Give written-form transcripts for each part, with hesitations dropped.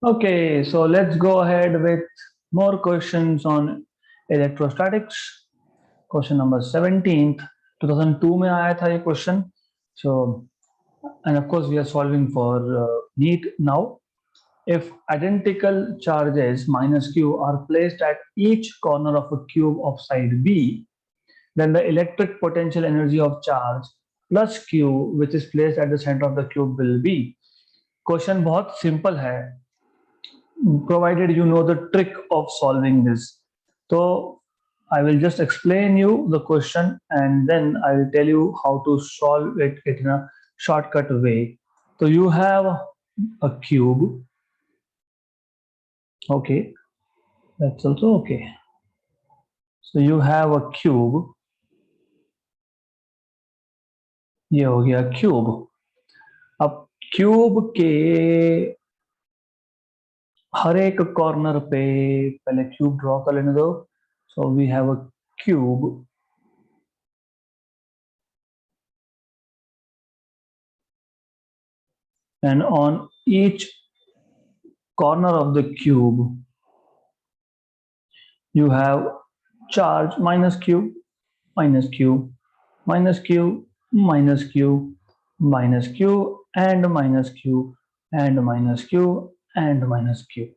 Okay, so let's go ahead with more questions on electrostatics. Question number 17th, 2002 में आया था ये question. So, and of course we are solving for NEET now. If identical charges minus q are placed at each corner of a cube of side B, then the electric potential energy of charge plus q which is placed at the center of the cube will be. Question बहुत simple है, provided you know the trick of solving this. So I will just explain you the question and then I will tell you how to solve it in a shortcut way. So you have a cube. Okay, that's also okay. So you have a cube. ये हो गया cube. अब cube के हर एक corner पे पहले cube draw कर लेने दो. So we have a cube and on each corner of the cube you have charge minus q, minus q, minus q, minus q, minus q, and minus q, and minus q, and minus q.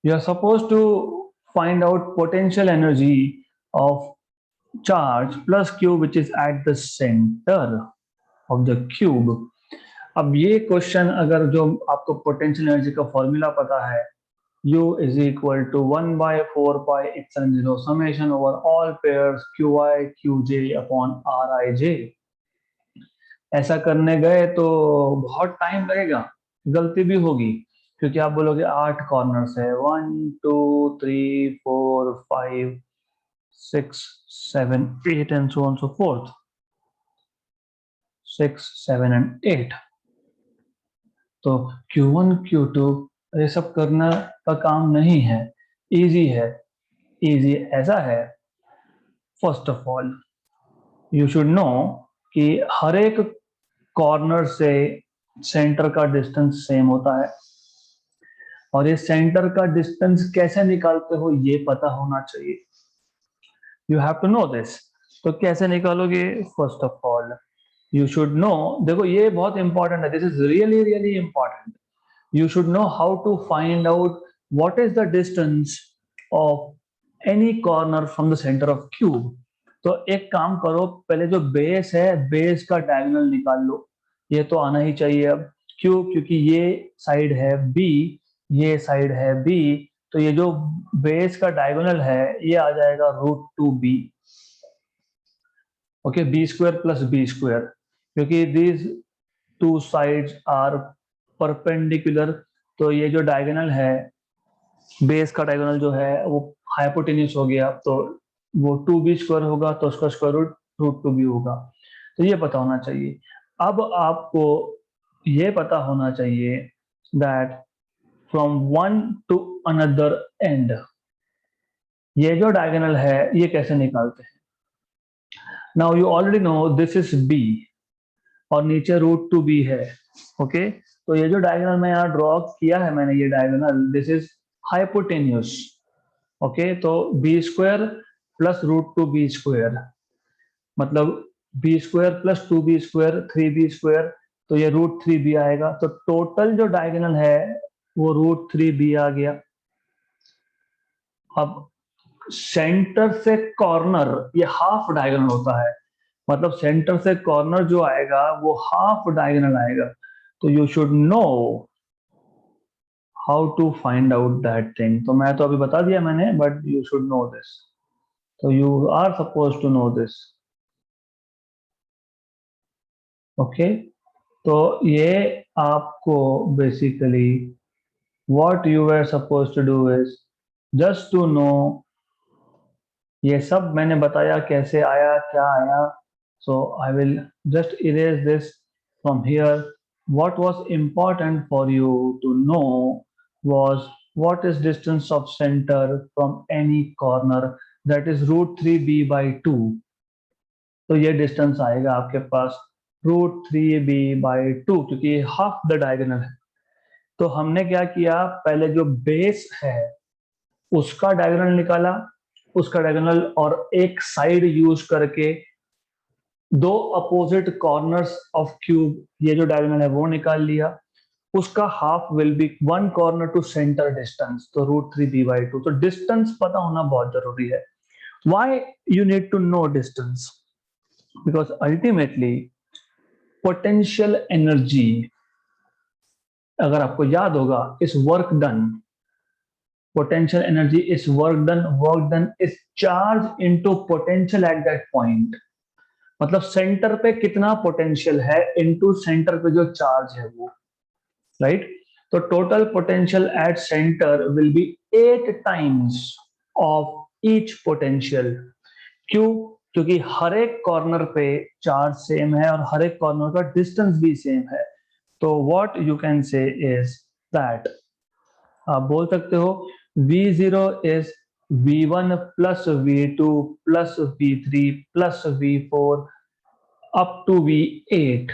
You are supposed to find out potential energy of charge plus q which is at the center of the cube. अब ये question अगर जो आपको potential energy का formula पता है, U is equal to 1 by 4 pi epsilon 0 summation over all pairs qi qj upon rij. ऐसा करने गए तो बहुत टाइम लगेगा, गलती भी होगी क्योंकि आप बोलोगे 8 कॉर्नर्स है, 1 2 3 4 5 6 7 8 and so on so forth, 6 7 and 8. तो Q1 Q2 ये सब करना का काम नहीं है, इजी है. इजी ऐसा है, first of all you should no कि हर एक कॉर्नर से सेंटर का डिस्टेंस सेम होता है और ये सेंटर का डिस्टेंस कैसे निकालते हो ये पता होना चाहिए. You have to know this. तो कैसे निकालोगे? First of all you should know, देखो ये बहुत इंपॉर्टेंट है, this is really really important. You should know how to find out what is the distance of any corner from the center of cube. तो एक काम करो, पहले जो बेस है बेस का डायगोनल निकाल लो. ये तो आना ही चाहिए अब, क्यों? क्योंकि ये साइड है B, ये साइड है B, तो ये जो बेस का डायगोनल है ये आ जाएगा √2b. Okay, b square plus b square, क्योंकि these two sides are perpendicular. तो ये जो डायगोनल है, बेस का डायगोनल जो है वो हाइपोटेन्यूस हो गया, तो वो 2b स्क्वायर होगा, तो उसका स्क्वायर रूट √2b होगा. तो ये पता होना चाहिए. अब आपको ये पता होना चाहिए that from one two another and ये जो डायगोनल है ये कैसे निकालते हैं. Now you already know this is b और नीचे √2b है. ओके, तो ये जो डायगोनल मैं यहाँ ड्रॉ किया है मैंने, ये diagonal this is hypotenuse. Okay, तो b square plus √2b square मतलब b square plus 2b square 3b square, तो ये √3b आएगा. तो टोटल जो डायगोनल है वो √3b आ गया. अब सेंटर से कॉर्नर ये हाफ डायगोनल होता है, मतलब सेंटर से कॉर्नर जो आएगा वो हाफ डायगोनल आएगा. तो you should know how to find out that thing. तो मैं तो अभी बता दिया मैंने, but you should know this. तो you are suppose to know this. Okay, तो ये आपको basically what you are suppose to do is just to know. ये सब मैंने बताया कैसे आया, क्या आया. So I will just erase this from here. What was important for you to know was what is distance of center from any corner, that is √3b by 2. तो ये डिस्टेंस आएगा आपके पास √3b by 2 क्योंकि ये half the diagonal है. तो हमने क्या किया, पहले जो बेस है उसका डायगोनल निकाला, उसका डायगोनल और एक साइड यूज करके दो अपोजिट कॉर्नर्स ऑफ क्यूब, ये जो डायगोनल है वो निकाल लिया, उसका half will be one corner to centre distance, तो √3b/2। तो डिस्टेंस पता होना बहुत जरूरी है। Why you need to know distance? Because ultimately potential energy, अगर आपको याद होगा, इस work done, potential energy is work done is charge into potential at that point। मतलब सेंटर पे कितना पोटेंशियल है इनटू सेंटर पे जो चार्ज है वो, राइट। तो total potential at centre will be 8 times of each potential. क्यों? क्योंकि हर एक कॉर्नर पे चार्ज सेम है और हर एक कॉर्नर का डिस्टेंस भी सेम है। तो what you can say is that, आप बोल सकते हो V0 is V1 plus V2 plus V3 plus V4 up to V8,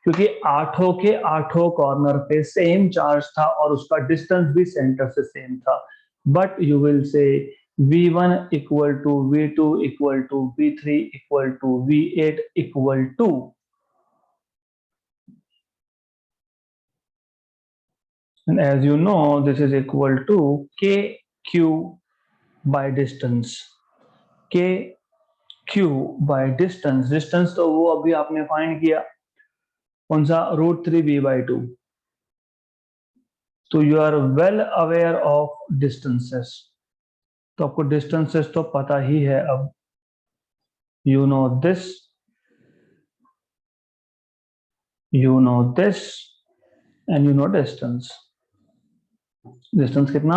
क्योंकि आठों के आठों कॉर्नर पे सेम चार्ज था और उसका डिस्टेंस भी सेंटर से सेम था। But you will say V1 equal to V2 equal to V3 equal to V8 equal to, and as you know this is equal to KQ by distance। KQ by distance, distance तो वो अभी आपने find किया, कौन सा, √3b/2। तो you are well aware of distances, तो आपको डिस्टेंसेस तो पता ही है अब। You know this, you know this and you know distance. Distance कितना,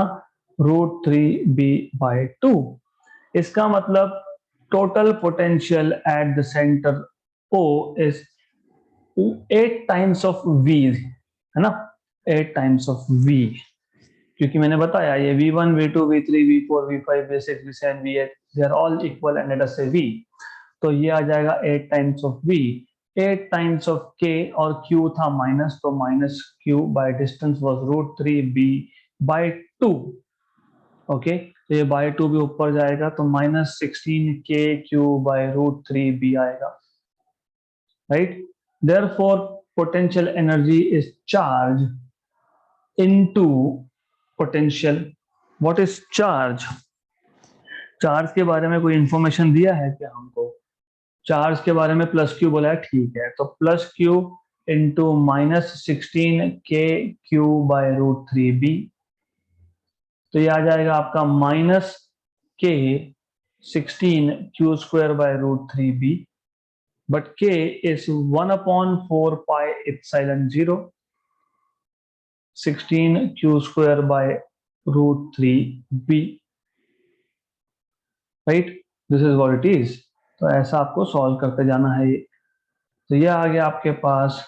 √3b/2। इसका मतलब total potential at the centre O is 8 times of V, है ना, 8 टाइम्स ऑफ V। क्योंकि मैंने बताया ये V1 V2 V3 V4 V5 V6 V7 V8 they are all equal and let us say V। तो ये आ जाएगा 8 times of V, 8 times of K, और Q था माइनस, तो minus Q by distance was √3b/2। Okay, तो ये bye 2 भी ऊपर जाएगा तो -16KQ/√3b आएगा, right. Therefore potential energy is charge into potential. What is charge? Charge के बारे में कोई इंफॉर्मेशन दिया है क्या हमको? चार्ज के बारे में प्लस क्यू बोला है, ठीक है, तो प्लस क्यू इंटू -16KQ/√3b, तो ये आ जाएगा आपका -K16Q²/√3b, but K is 1/4πε0 16Q²/√3b, right. This is what it is. तो ऐसा आपको सॉल्व करते जाना है ये। तो ये आ गया आपके पास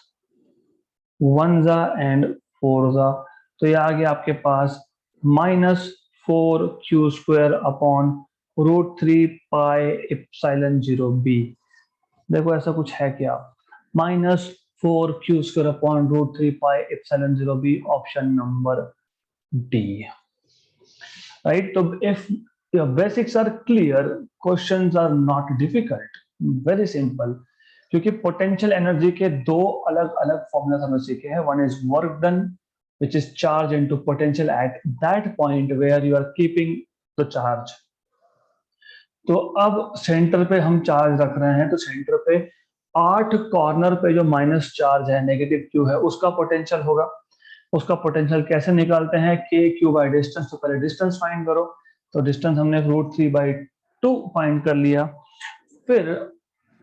1 एंड 4, तो ये आ गया आपके पास -4Q²/√3πε0b। देखो ऐसा कुछ है क्या, -4Q²/√3πε0b, option number D, right. तो if your basics are clear, questions are not difficult, very simple। क्योंकि पोटेंशियल एनर्जी के दो अलग अलग फॉर्मूला हमने सीखे हैं। One is work done which is charge into potential at that point where you are keeping the charge. तो अब सेंटर पे हम चार्ज रख रहे हैं, तो सेंटर पे 8 कॉर्नर पे जो माइनस चार्ज है, नेगेटिव क्यू है, उसका पोटेंशियल होगा। उसका पोटेंशियल कैसे निकालते हैं, KQ/डिस्टेंस। तो पहले डिस्टेंस फाइंड करो, तो डिस्टेंस हमने √3/2 फाइंड कर लिया। फिर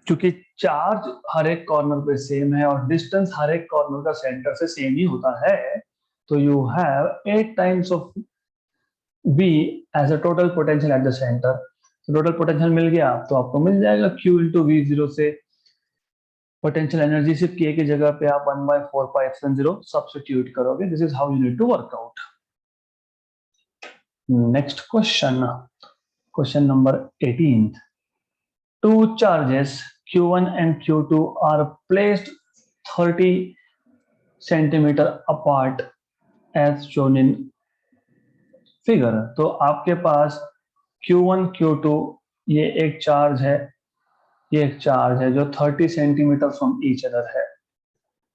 क्योंकि चार्ज हर एक कॉर्नर पे सेम है और डिस्टेंस हर एक कॉर्नर का सेंटर से सेम ही होता है, तो you have 8 times of V as a total potential at the centre. तो टोटल पोटेंशियल मिल गया, तो आपको मिल जाएगा Q इंटू V0 से पोटेंशियल एनर्जी सिर्फ K की जगह पे आप 1/4πε0 सब्स्टिट्यूट करोगे। This is how you need to work out. Next question, question number 18। Two charges Q1 and Q2 are placed 30 centimetre apart as shown in figure. तो आपके पास Q1 Q2 ये एक चार्ज है, ये एक चार्ज है जो 30 सेंटीमीटर फ्रॉम ईच अदर है,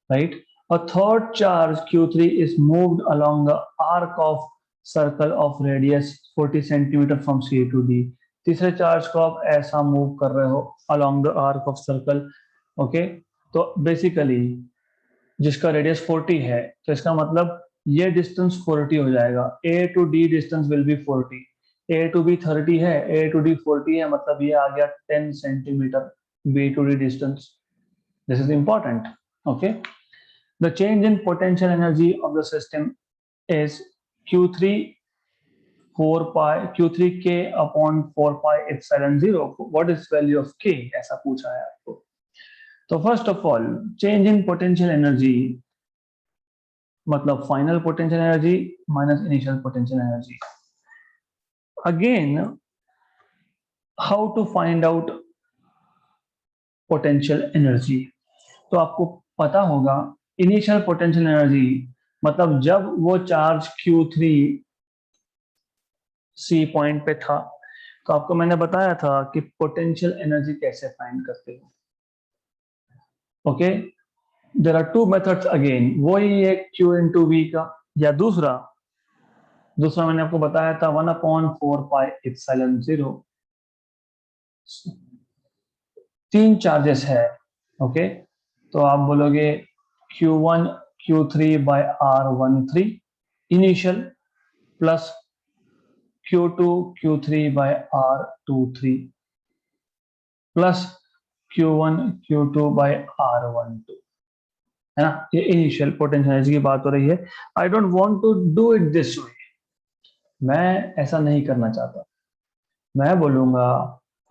right. A third charge Q3 is moved along the arc of circle of radius 40 centimeter from C to D। तीसरे चार्ज को आप ऐसा मूव कर रहे हो along the arc of circle, okay. तो basically जिसका रेडियस 40 है, तो इसका मतलब ये डिस्टेंस 40 हो जाएगा। A to D distance will be 40, A to B 30 है, A to D 40 है, मतलब ये आ गया 10 centimetre B to D distance. This is important, okay. The change in potential energy of the system is Q3 Q3K upon 4 pi epsilon 0। What is value of K? ऐसा पूछा है आपको। तो first of all change in potential energy मतलब final potential energy minus initial potential energy. Again how to find out potential energy, तो आपको पता होगा इनिशियल पोटेंशियल एनर्जी मतलब जब वो चार्ज Q3 C पॉइंट पे था, तो आपको मैंने बताया था कि पोटेंशियल एनर्जी कैसे फाइंड करते हो, okay. There are two methods again, वही एक Q इंटू वी का, या दूसरा मैंने आपको बताया था 1/4 पाई एप्सिलॉन 0। तीन चार्जेस है, ओके। तो आप बोलोगे Q1 Q3 by R13 initial plus Q2 Q3 by R23 plus Q1 Q2 by R12, है ना। ये इनिशियल पोटेंशियल एनर्जी की बात हो रही है। I don't want to do it this way, मैं ऐसा नहीं करना चाहता। मैं बोलूंगा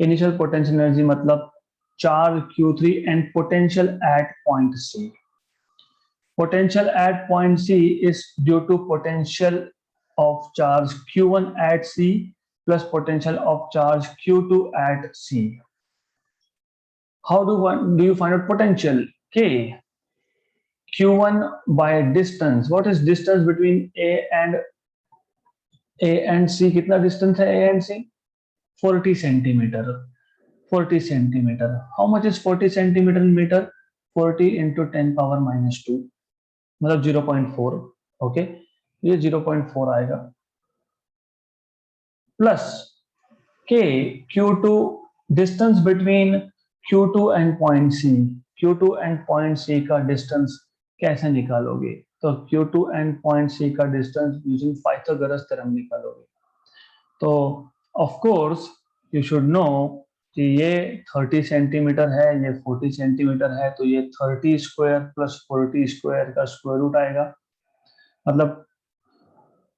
इनिशियल पोटेंशियल एनर्जी मतलब charge Q3 and potential at point C। Potential at point C is due to potential of charge Q1 at C plus potential of charge Q2 at C. How do you find out potential? K. Q1 by distance. What is distance between A and C? कितना distance है A and C? 40 centimeter. 40 centimeter. How much is 40 centimeter in meter? 40 into 10 power minus 2, मतलब 0.4, okay. ये 0.4 आएगा plus के Q2 distance between Q2 and point C। Q2 and point C का distance कैसे निकालोगे? तो Q2 एंड पॉइंट C का distance using Pythagoras theorem निकालोगे। तो of course you should no कि ये 30 सेंटीमीटर है, ये 40 सेंटीमीटर है, तो ये 30 स्क्वायर प्लस 40 स्क्वायर का स्क्वायर रूट आएगा, मतलब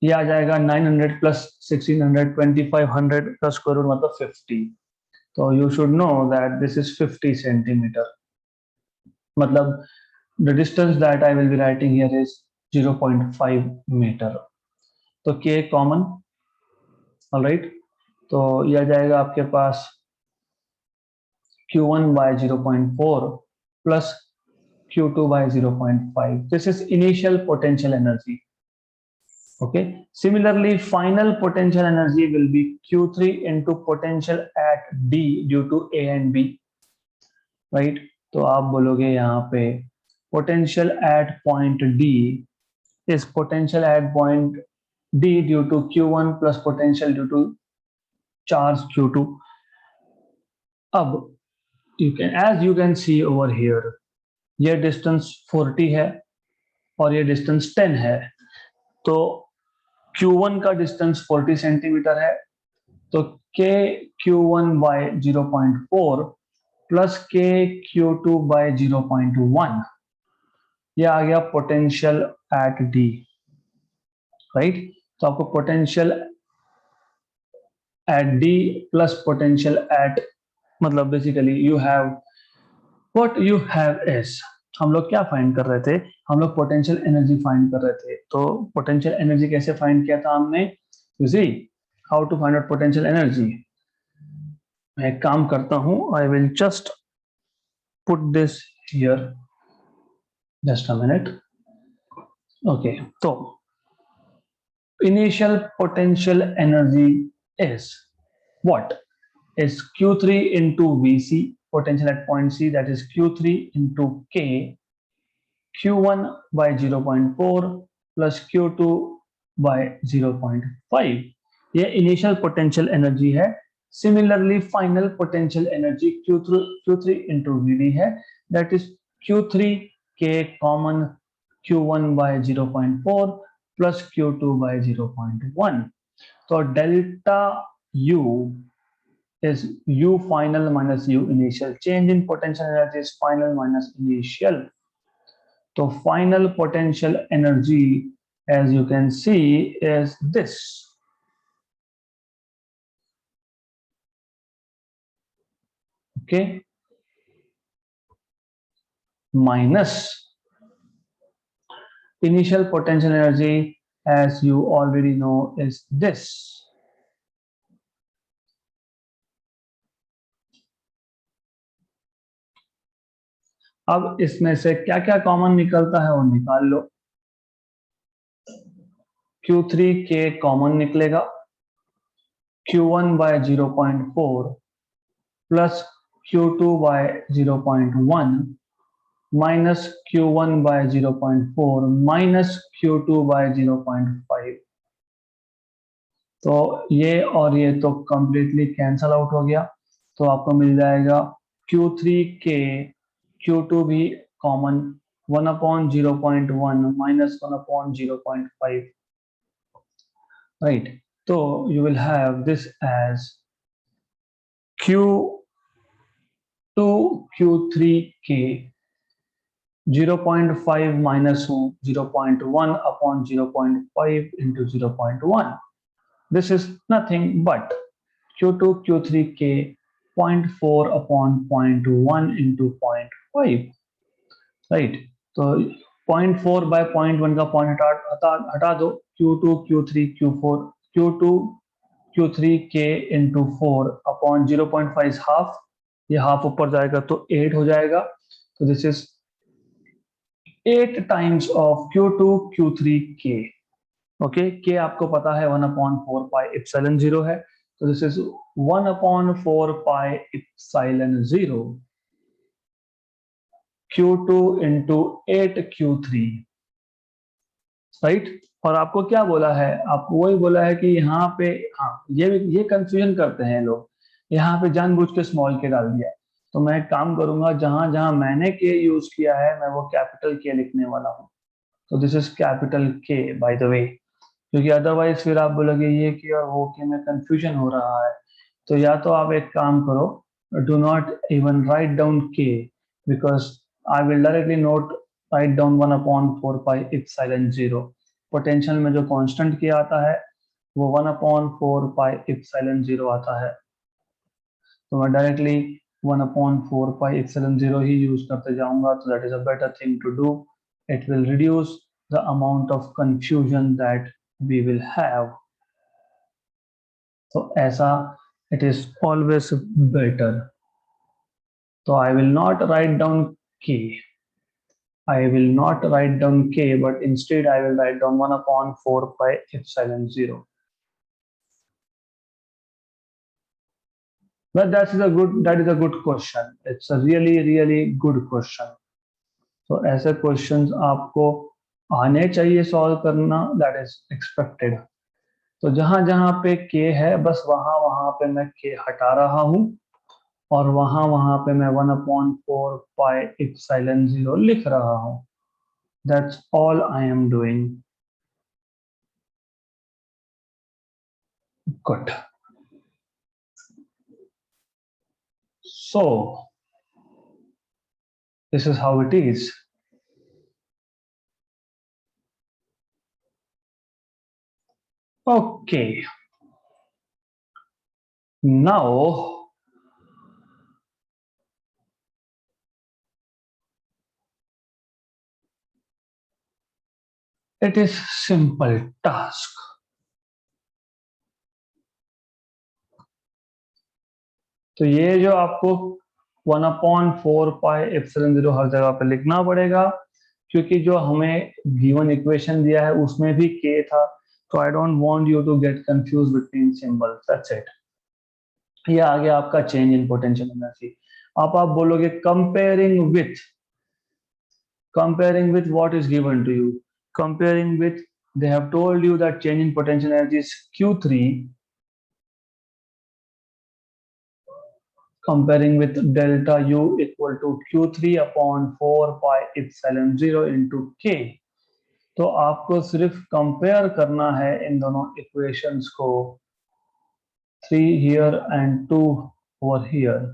ये आ जाएगा 900 प्लस 1600 2500 का स्क्वायर रूट मतलब 50। तो you should know that this is 50 centimetre, मतलब the distance that I will be writing here is 0.5 metre. तो के कॉमन, ऑलराइट। तो ये आ जाएगा आपके पास Q1 by 0.4 plus Q2 by 0.5. This is initial potential energy. Okay. Similarly, final potential energy will be Q3 into potential at D due to A and B. Right. तो आप बोलोगे यहाँ पे potential at point D is potential at point D due to Q1 plus potential due to charge Q2. अब as you can see over here, ये distance 40 है और ये डिस्टेंस 10 है। तो Q1 का डिस्टेंस 40 सेंटीमीटर है, तो के Q1 बाय 0.4 प्लस के Q2 बाय 0.1, ये आ गया पोटेंशियल एट डी, राइट। तो आपको potential at D plus potential at, मतलब basically you have what you have is, हम लोग क्या फाइंड कर रहे थे? हम लोग पोटेंशियल एनर्जी फाइंड कर रहे थे। तो पोटेंशियल एनर्जी कैसे फाइंड किया था हमने? You see how to find out potential energy. मैं एक काम करता हूं, I will just put this here, just a minute. Okay, तो initial potential energy is what? Is Q3 into Vc, potential at point C, that is Q3 into K, Q1 by 0.4 plus Q2 by 0.5. ये initial potential energy है. Similarly final potential energy Q3 into Vd है, that is Q3 के common Q1 by 0.4 plus Q2 by 0.1. तो delta U is U final minus U initial. Change in potential energy is final minus initial. So final potential energy, as you can see, is this. Okay, minus initial potential energy, as you already know, is this. अब इसमें से क्या क्या common निकलता है वो निकाल लो. Q3 के कॉमन निकलेगा, Q1 by 0.4 plus Q2 by 0.1 minus Q1 by 0.4 minus Q2 by 0.5. तो ये और ये तो कंप्लीटली कैंसल आउट हो गया, तो आपको मिल जाएगा Q3 के Q2 भी common 1/0.1 minus 1/0.5, right? So you will have this as Q2 Q3K 0.5 minus 0.1 upon 0.5 into 0.1. This is nothing but Q2 Q3K 0.4 upon 0.1 into 0.5, right? तो 0.4 by 0.1 का पॉइंट हटा दो, Q2 Q3 Q4 Q2 Q3K into 4 upon 0.5 is half. ये half ऊपर जाएगा तो 8 हो जाएगा. तो this is 8 times of Q2 Q3K. Okay, K आपको पता है 1/4 pi epsilon 0 है, तो this is 1/4 pi epsilon 0 Q2 into 8 Q3, right? और आपको क्या बोला है? आपको वही बोला है कि यहाँ पे, हाँ, ये कंफ्यूजन करते हैं लोग, यहाँ पे जानबूझ के स्मॉल के डाल दिया. तो मैं एक काम करूंगा, जहां जहां मैंने के यूज किया है मैं वो कैपिटल के लिखने वाला हूँ. तो दिस इज कैपिटल के बाय द वे, क्योंकि अदरवाइज फिर आप बोलोगे ये कि और वो कि में कंफ्यूजन हो रहा है. तो या तो आप एक काम करो, do not even write down K, because I will directly note write down 1/4 pi epsilon 0. Potential में जो कांस्टेंट के आता है वो 1/4 पाई इप्सिलॉन 0 आता है. तो मैं डायरेक्टली 1/4 पाई इप्सिलॉन 0 ही यूज करते जाऊंगा. तो that is a better thing to do. It will reduce the amount of confusion that we will have. So ऐसा it is always better. So I will not write down K. I will not write down K, but instead I will write down 1/4 pi epsilon 0. But that is a good question. It's a really good question. तो ऐसे questions आपको आने चाहिए solve करना, that is expected. तो जहां जहां पे के है बस वहां वहां पे मैं के हटा रहा हूं, और वहां वहां पे मैं 1/4 पाई इप्सिलॉन 0 लिख रहा हूं. That's all I am doing. Good. So this is how it is. Okay, now it is simple task. तो ये जो आपको 1/4 पाई एप्सिलॉन 0 हर जगह पे लिखना पड़ेगा, क्योंकि जो हमें गिवन इक्वेशन दिया है उसमें भी k था, तो I don't want you to get confuse between symbols, that's it. ये आ गया आपका चेंज इन पोटेंशियल एनर्जी। अब आप बोलोगे comparing with what is given to you, comparing with, they have told you that change in potential energy is q3, comparing with delta u equal to q3 upon 4 pi epsilon 0 into k। तो आपको सिर्फ compare करना है इन दोनों equations को, 3 here and 2 over here.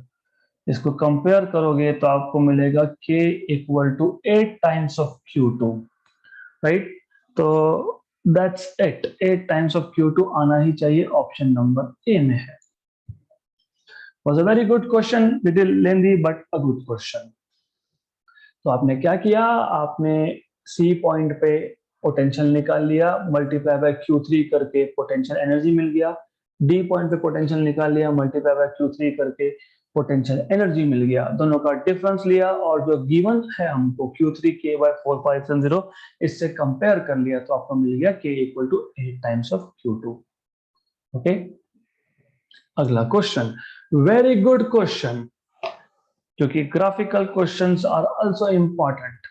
इसको compare करोगे तो आपको मिलेगा k equal to 8 times of Q2, right. तो that's it, 8 times of Q2 आना ही चाहिए, ऑप्शन नंबर ए में है। Was a very good question, little lengthy but a good question। तो आपने क्या किया, आपने सी पॉइंट पे पोटेंशियल निकाल लिया, मल्टीप्लाई बाय Q3 करके पोटेंशियल एनर्जी मिल गया। डी पॉइंट पे पोटेंशियल निकाल लिया, मल्टीप्लाई बाय Q3 करके पोटेंशियल एनर्जी मिल गया। दोनों का डिफरेंस लिया और जो गिवन है हमको Q3 k by 4π0, इससे कंपेयर कर लिया तो आपको मिल गया k equal to 8 times of Q2। Okay, अगला क्वेश्चन, वेरी गुड क्वेश्चन, क्योंकि graphical questions are also important.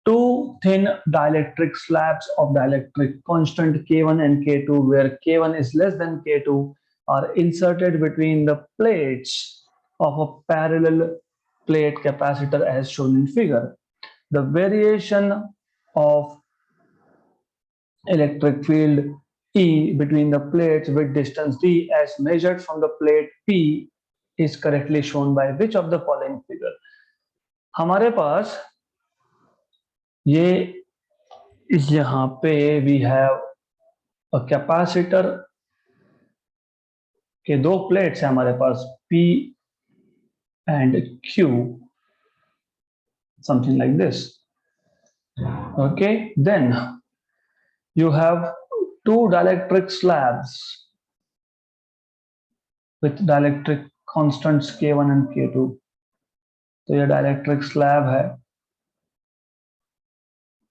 Two thin dielectric slabs of dielectric constant K1 and K2, where K1 is less than K2, are inserted between the plates of a parallel plate capacitor as shown in figure. The variation of electric field E between the plates with distance d as measured from the plate P is correctly shown by which of the following figure? हमारे पास ये यहाँ पे we have capacitor के दो plates हैं हमारे पास, P and Q, something like this. Okay, then you have two dielectric slabs with dielectric constants K1 and K2। तो ये डाइलेक्ट्रिक स्लैब है,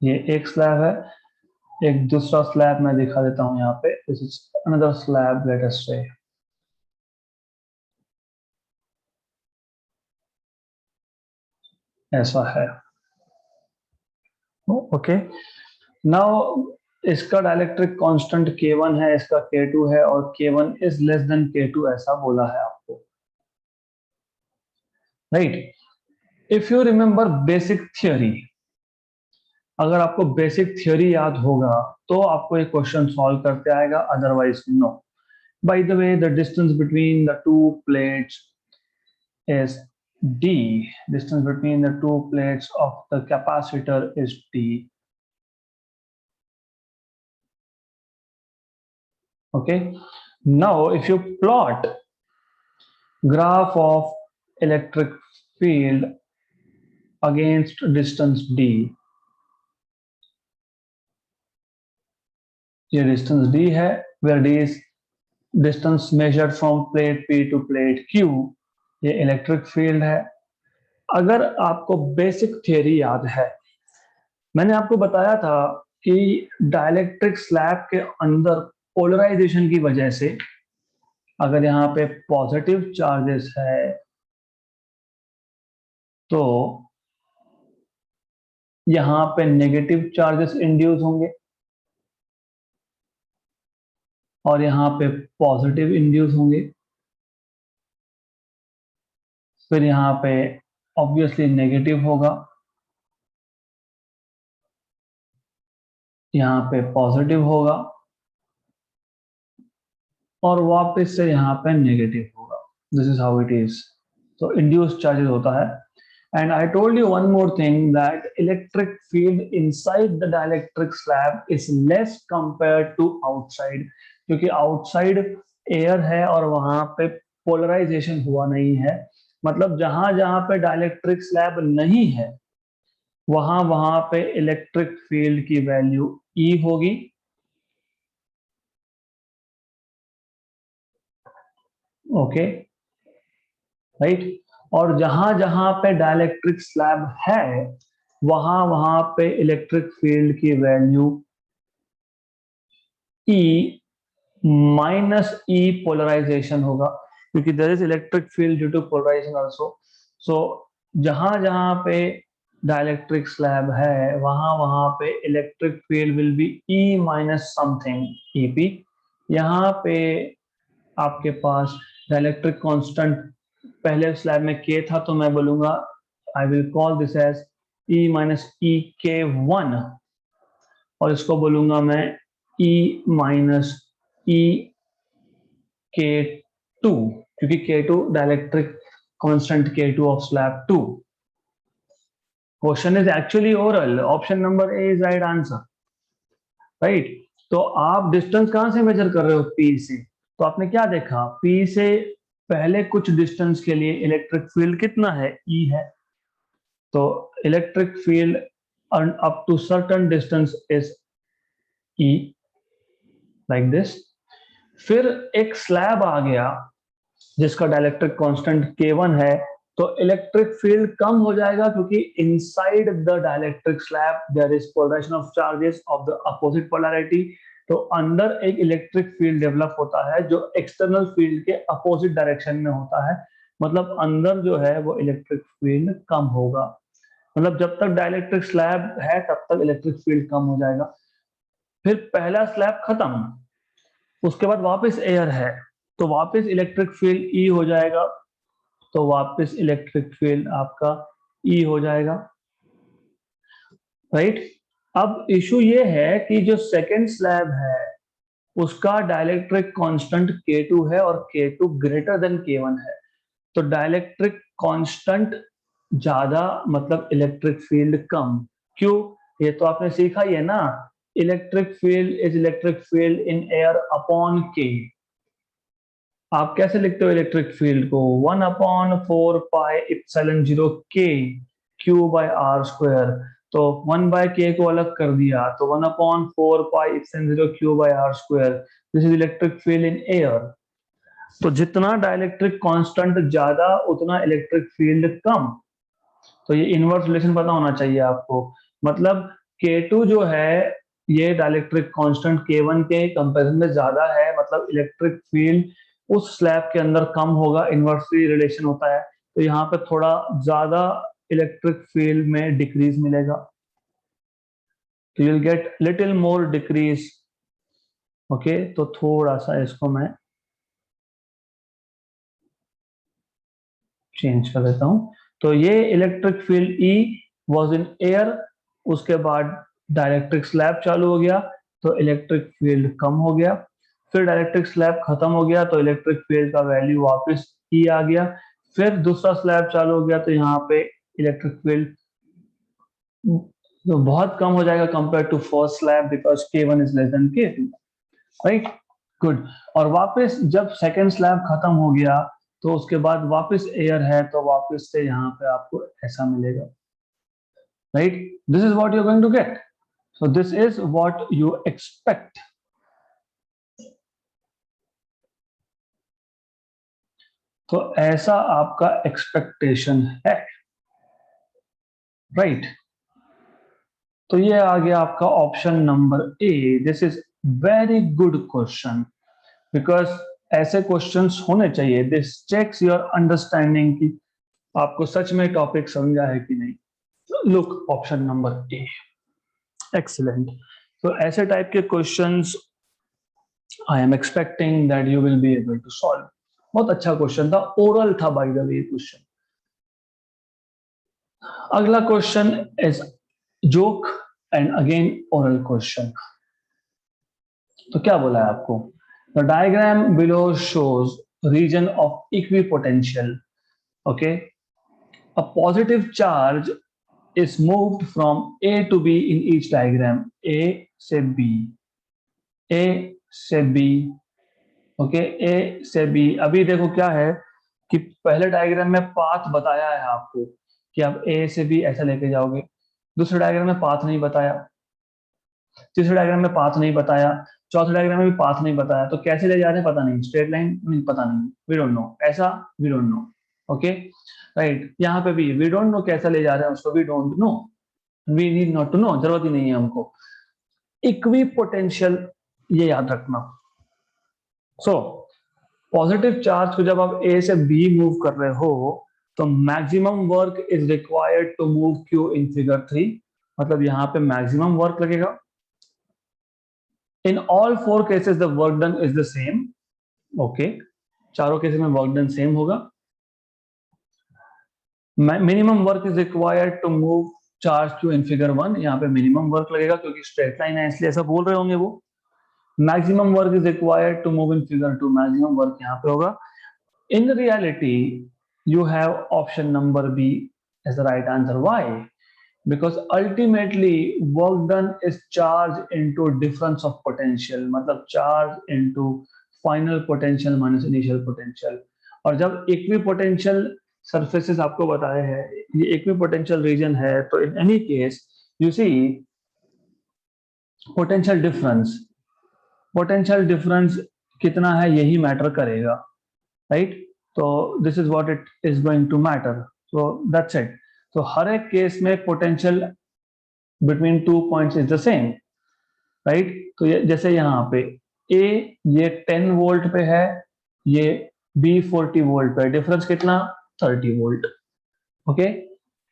ये एक स्लैब है। एक दूसरा स्लैब मैं दिखा देता हूं यहाँ पे, this is another slab, late us से ऐसा है। ओके, नाउ इसका डाइलेक्ट्रिक कांस्टेंट K1 है, इसका K2 है, और K1 is less than K2 ऐसा बोला है आपको, right. If you remember basic theory, अगर आपको बेसिक थियोरी याद होगा तो आपको एक क्वेश्चन सॉल्व करते आएगा, otherwise no. By the way, the distance between the two plates is d, distance between the two plates of the capacitor is d। okay, now if you plot graph of electric field against distance d, ये distance d है, where d is distance measured from plate P to plate Q, ये electric field है। अगर आपको basic theory याद है, मैंने आपको बताया था कि डाइलेक्ट्रिक स्लैब के अंदर पोलराइजेशन की वजह से अगर यहाँ पे पॉजिटिव चार्जेस है तो यहाँ पे नेगेटिव चार्जेस इंड्यूस होंगे, और यहाँ पे पॉजिटिव इंड्यूस होंगे। फिर यहाँ पे ऑब्वियसली नेगेटिव होगा, यहाँ पे पॉजिटिव होगा, और वापस से यहाँ पे नेगेटिव होगा। This is how it is. तो इंड्यूस चार्जेस होता है। And I told you one more thing, that electric field inside the dielectric slab is less compared to outside, क्योंकि outside air है और वहां पे polarization हुआ नहीं है। मतलब जहां जहां पे डाइलेक्ट्रिक स्लैब नहीं है वहां वहां पे इलेक्ट्रिक फील्ड की वैल्यू E होगी, ओके, राइट। और जहां जहां पे डाइलेक्ट्रिक स्लैब है वहां पे इलेक्ट्रिक फील्ड की value E minus E polarisation होगा, क्योंकि there is electric field due to polarisation also. So जहां जहां पे डाइलेक्ट्रिक स्लैब है वहां पे electric field will be E minus something EP। यहाँ पे आपके पास डाइलेक्ट्रिक कांस्टेंट पहले स्लैब में K था, तो मैं बोलूंगा आई will call this as E minus EK1, और इसको बोलूंगा मैं E माइनस EK2, क्योंकि K2 dielectric constant K2 of slab 2। Question is actually oral, option number A is right answer, right. तो आप डिस्टेंस कहां से मेजर कर रहे हो? P से। तो आपने क्या देखा? P से पहले कुछ डिस्टेंस के लिए इलेक्ट्रिक फील्ड कितना है? E है। तो electric field up to certain distance is E, like this. फिर एक स्लैब आ गया जिसका डाइलेक्ट्रिक कांस्टेंट K1 है, तो इलेक्ट्रिक फील्ड कम हो जाएगा, क्योंकि inside the dielectric slab there is polarisation of charges of the opposite polarity. तो अंदर एक इलेक्ट्रिक फील्ड डेवलप होता है जो एक्सटर्नल फील्ड के अपोजिट डायरेक्शन में होता है, मतलब अंदर जो है वो इलेक्ट्रिक फील्ड कम होगा। मतलब जब तक डाइलेक्ट्रिक स्लैब है तब तक इलेक्ट्रिक फील्ड कम हो जाएगा। फिर पहला स्लैब खत्म, उसके बाद वापस एयर है, तो वापस इलेक्ट्रिक फील्ड E हो जाएगा, तो वापस इलेक्ट्रिक फील्ड आपका E हो जाएगा, राइट। अब इशू ये है कि जो सेकेंड स्लैब है उसका डाइलेक्ट्रिक कांस्टेंट K2 है और K2 ग्रेटर देन K1 है। तो डाइलेक्ट्रिक कांस्टेंट ज्यादा मतलब इलेक्ट्रिक फील्ड कम। क्यों? ये तो आपने सीखा ही है ना, electric field is electric field in air upon K। आप कैसे लिखते हो इलेक्ट्रिक फील्ड को? 1/4πε0K Q/r²। तो 1/K को अलग कर दिया तो 1/4πε0Q/r²। This is electric field in air. तो जितना डाइलेक्ट्रिक कांस्टेंट ज्यादा उतना इलेक्ट्रिक फील्ड कम। तो ये इनवर्स रिलेशन पता होना चाहिए आपको। मतलब K2 जो है ये डाइलेक्ट्रिक कांस्टेंट K1 के कंपैरिजन में ज्यादा है, मतलब इलेक्ट्रिक फील्ड उस स्लैब के अंदर कम होगा, इनवर्सली रिलेशन होता है। तो यहाँ पे थोड़ा ज्यादा इलेक्ट्रिक फील्ड में डिक्रीज मिलेगा, तो you will get little more decrease. Okay, तो थोड़ा सा इसको मैं चेंज कर देता हूं। तो ये electric field E was in air, उसके बाद डाइलेक्ट्रिक स्लैब चालू हो गया तो इलेक्ट्रिक फील्ड कम हो गया। फिर डाइलेक्ट्रिक स्लैब खत्म हो गया तो इलेक्ट्रिक फील्ड का वैल्यू वापस E आ गया। फिर दूसरा स्लैब चालू हो गया तो यहाँ पे इलेक्ट्रिक फील्ड तो बहुत कम हो जाएगा compare to first slab, because K1 is less than K2, right. Good. और वापस जब सेकेंड स्लैब खत्म हो गया तो उसके बाद वापस एयर है, तो वापस से यहाँ पे आपको ऐसा मिलेगा, right. This is what you are going to get. So this is what you expect. तो ऐसा आपका एक्सपेक्टेशन है, राइट। तो ये आ गया आपका option number A. This is very good question, because ऐसे क्वेश्चंस होने चाहिए। दिस चेक्स योर अंडरस्टैंडिंग की आपको सच में टॉपिक समझा है कि नहीं। Look, option number A, excellent. तो ऐसे टाइप के questions I am expecting that you will be able to solve. बहुत अच्छा क्वेश्चन था, ओरल था बाय द वे क्वेश्चन। अगला question is joke and again oral question. तो क्या बोला है आपको? The diagram below shows region of equipotential. Okay, a positive charge is moved from A to B in each diagram, A से B, A से B, okay, A से B। अभी देखो क्या है कि पहले डायग्राम में पाथ बताया है आपको कि आप A से B ऐसा लेके जाओगे, दूसरे डायग्राम में पाथ नहीं बताया, तीसरे डायग्राम में पाथ नहीं बताया, चौथे डायग्राम में भी पाथ नहीं बताया। तो कैसे ले जा रहे हैं पता नहीं, स्ट्रेट लाइन नहीं पता नहीं, वी डोंट नो, ऐसा we don't know. Okay, right. यहाँ पे भी वी डोंट नो कैसा ले जा रहे हैं उसको, we don't know. We need not to know, जरूरत ही नहीं है हमको। इक्वी पोटेंशियल, ये याद रखना। सो पॉजिटिव चार्ज को जब आप ए से बी मूव कर रहे हो तो maximum work is required to move Q in figure 3, मतलब यहां पे मैक्सिमम वर्क लगेगा। In all 4 cases the work done is the same. Okay, चारों केसेस में वर्क डन सेम होगा। Minimum work is required to move charge Q in figure 1, यहाँ पे minimum work लगेगा क्योंकि स्ट्रेट लाइन है इसलिए ऐसा बोल रहे होंगे वो। Maximum work is required to move in figure 2, maximum work यहाँ पे होगा। In reality, you have option number B as the right answer. Why? Because ultimately work done is charge into difference of potential, मतलब charge into final potential minus initial potential। और जब equipotential surfaces आपको बताए हैं, ये equipotential region है, तो in any case you see potential difference, potential difference कितना है यही मैटर करेगा, राइट? तो this is what it is going to matter. So that's it. तो हर एक केस में potential between 2 points is the same, right? तो ये जैसे यहाँ पे ए ये 10 वोल्ट पे है, ये बी 40 वोल्ट पे, डिफरेंस कितना? 30 वोल्ट। ओके,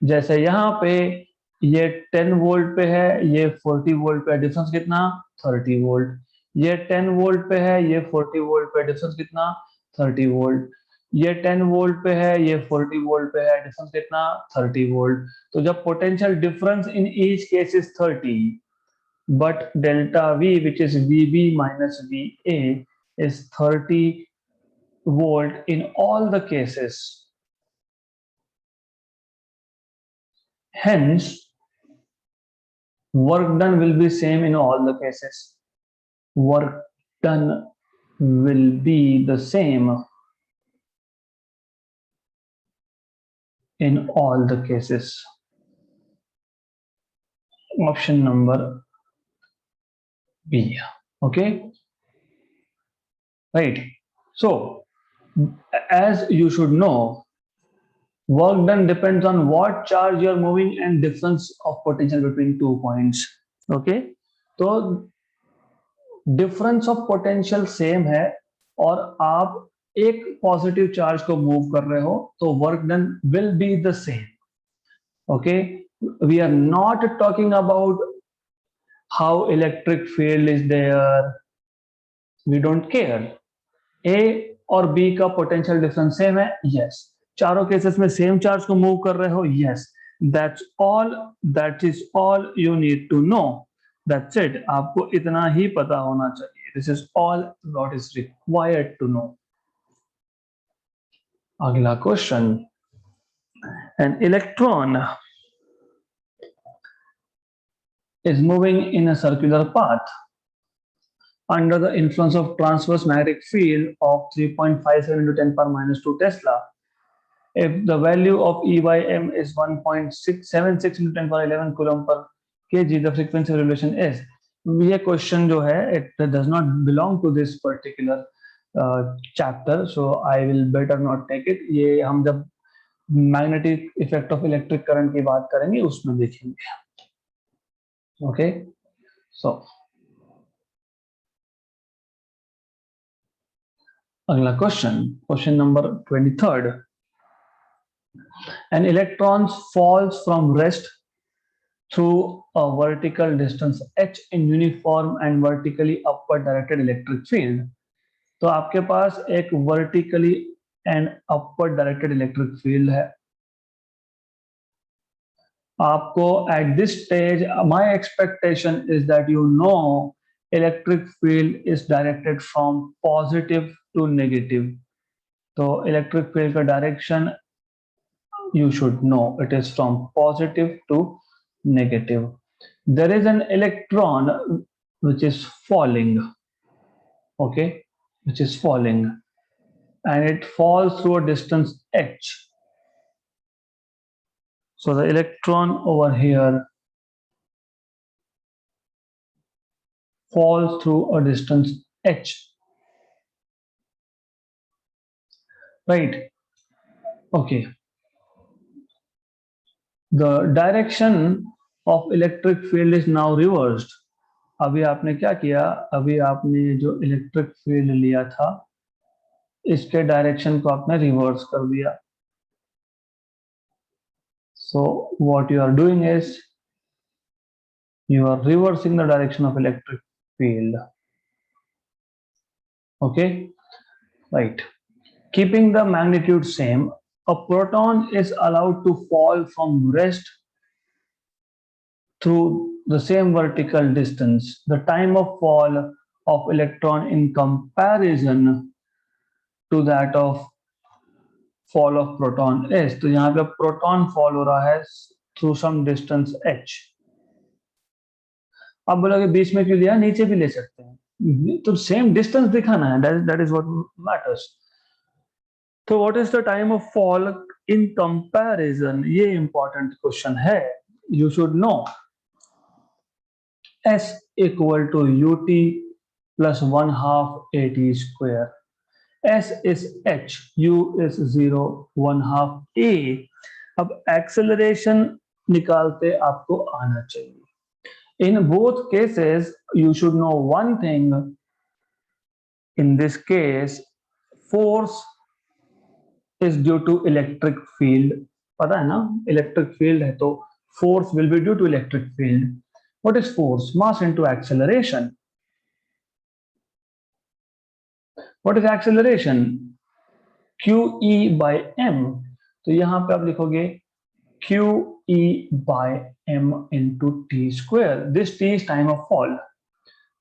जैसे यहाँ पे ये 10 वोल्ट पे है, ये 40 वोल्ट पे, डिफरेंस कितना? 30 वोल्ट। ये 10 वोल्ट पे है, ये 40 वोल्ट पे, डिफरेंस कितना? 30 वोल्ट। ये 10 वोल्ट पे है, ये 40 वोल्ट पे है, डिफरेंस कितना? 30 वोल्ट। तो जब potential difference in each case is 30, but delta V, which is VB minus VA, is 30 volt in all the cases. Hence, work done will be same in all the cases. Work done will be the same in all the cases. Option number B. Okay, right? So as you should know, work done depends on what charge you are moving and difference of potential between 2 points. Okay, तो difference of potential same है और आप एक positive charge को move कर रहे हो तो work done will be the same. Okay, we are not talking about how electric field is there, we don't care. A और बी का पोटेंशियल डिफरेंस सेम है, यस। चारों केसेस में सेम चार्ज को मूव कर रहे हो, yes. That's all, that is all you need to know. That's it, आपको इतना ही पता होना चाहिए। This is all what is required to know. अगला question, an electron is moving in a circular path under the influence of transverse magnetic field of 3.57 into 10 power minus 2 Tesla. If the value of E by M is 1.676 into 10 power 11 coulomb per kg, the frequency of revolution is। ये question जो है it does not belong to this particular chapter, so I will better not take it। ये हम जब magnetic effect of electric current की बात करेंगे उसमें देखेंगे। ओके, सो अगला question, question number 23rd। An electron falls from rest through a vertical distance h in uniform and vertically upward directed electric field। तो आपके पास एक vertically and upward directed electric field है। आपको at this stage my expectation is that you know electric field is directed from positive to negative। तो electric field का direction you should know it is from positive to negative। There is an electron which is falling, okay, which is falling, and it falls through a distance h। So the electron over here falls through a distance h, right? Okay, the direction of electric field is now reversed. अभी आपने क्या किया, अभी आपने जो electric field लिया था इसके डायरेक्शन को आपने रिवर्स कर दिया. So what you are doing is you are reversing the direction of electric field. Okay, right. Keeping the magnitude same, a proton is allowed to fall from rest through the same vertical distance. The time of fall of electron in comparison to that of fall of proton is. तो यहाँ पे proton fall हो रहा है through some distance h. अब बोलोगे बीच में क्यों लिया, नीचे भी ले सकते हैं, तो सेम डिस्टेंस दिखाना है, that is what matters. तो what is the time of fall in comparison, ये important question है, you should know. S equal to ut plus 1/2 at square. S is h, u is 0, 1/2 a. अब acceleration निकालते आपको आना चाहिए. In both cases, you should know one thing. In this case, force is due to electric field. पता है ना, electric field है तो force will be due to electric field. What is force? Mass into acceleration. What is acceleration? QE by m. तो यहां पे आप लिखोगे QE by m into t square. This t is time of fall.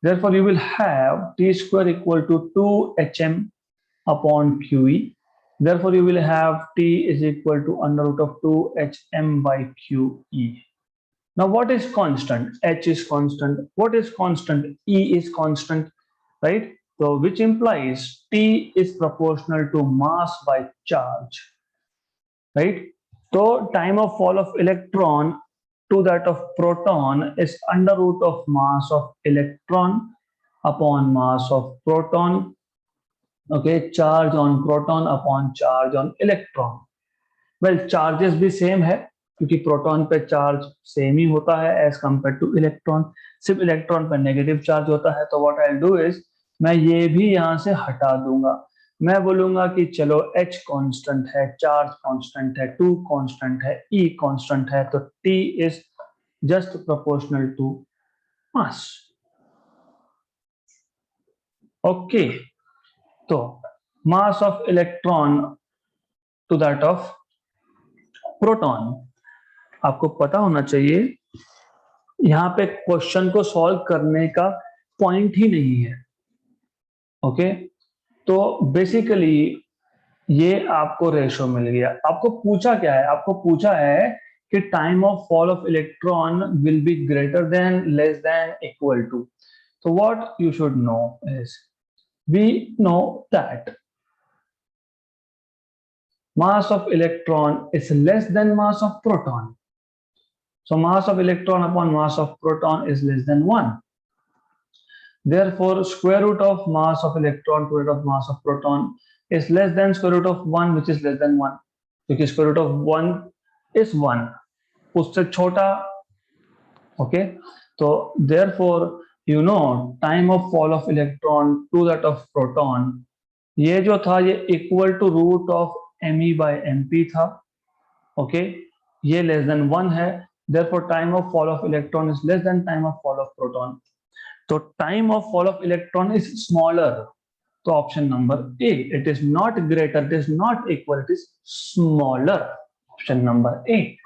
Therefore, you will have t square equal to 2hm upon QE. Therefore, you will have t is equal to under root of 2hm by QE. Now, what is constant? H is constant. What is constant? E is constant, right? So, which implies T is proportional to mass by charge, right? So, time of fall of electron to that of proton is under root of mass of electron upon mass of proton. Okay, charge on proton upon charge on electron. Well, charges भी same है क्योंकि proton पे charge same ही होता है as compare two electron, सिर्फ electron पे negative charge होता है. तो what I will do is मैं ये भी यहां से हटा दूंगा. मैं बोलूंगा कि चलो H कांस्टेंट है, चार्ज कांस्टेंट है, 2 कांस्टेंट है, E कांस्टेंट है, तो T is just proportional to mass. Okay, तो mass of electron to that of proton आपको पता होना चाहिए. यहां पे क्वेश्चन को सॉल्व करने का पॉइंट ही नहीं है. ओके, तो बेसिकली ये आपको रेशो मिल गया. आपको पूछा क्या है, आपको पूछा है कि time of fall of electron will be greater than, less than, equal to. तो what you should know is we know that mass of electron is less than mass of proton. So mass of electron upon mass of proton is less than 1. Therefore, square root of mass of electron to root of mass of proton is less than square root of 1, which is less than 1. Because square root of 1 is 1. उससे छोटा. Okay. So therefore, you know, time of fall of electron to that of proton, ये जो था ये equal to root of me by mp था. Okay, ये less than 1 है. therefore time of fall of electron is less than time of fall of proton. तो time of fall of electron is smaller. तो option number A, it is not greater, it is not equal, it is smaller. Option number A.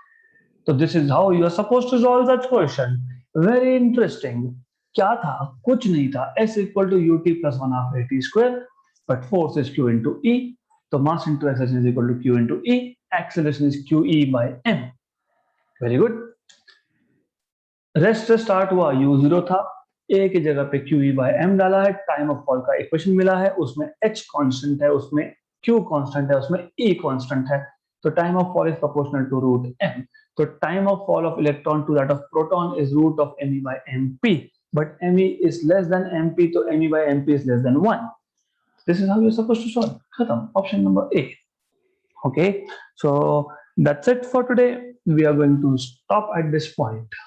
तो this is how you are supposed to solve that question. Very interesting. क्या था, कुछ नहीं था. s equal to ut plus 1/2 at square, but force is q into e. So mass into acceleration is equal to q into e. Acceleration is qe by m. Very good. Rest से start हुआ, u0 था, a की जगह पे qe by m डाला है. Time of fall का equation मिला है, उसमें h कांस्टेंट है, उसमें q कांस्टेंट है, उसमें e कांस्टेंट है. तो time of fall is proportional to root m. तो time of fall of electron to that of proton is root of me by mp. But me is less than mp, तो me by mp is less than 1. This is how you're supposed to solve. Khatam. Option number A. Okay, so that's it for today. We are going to stop at this point.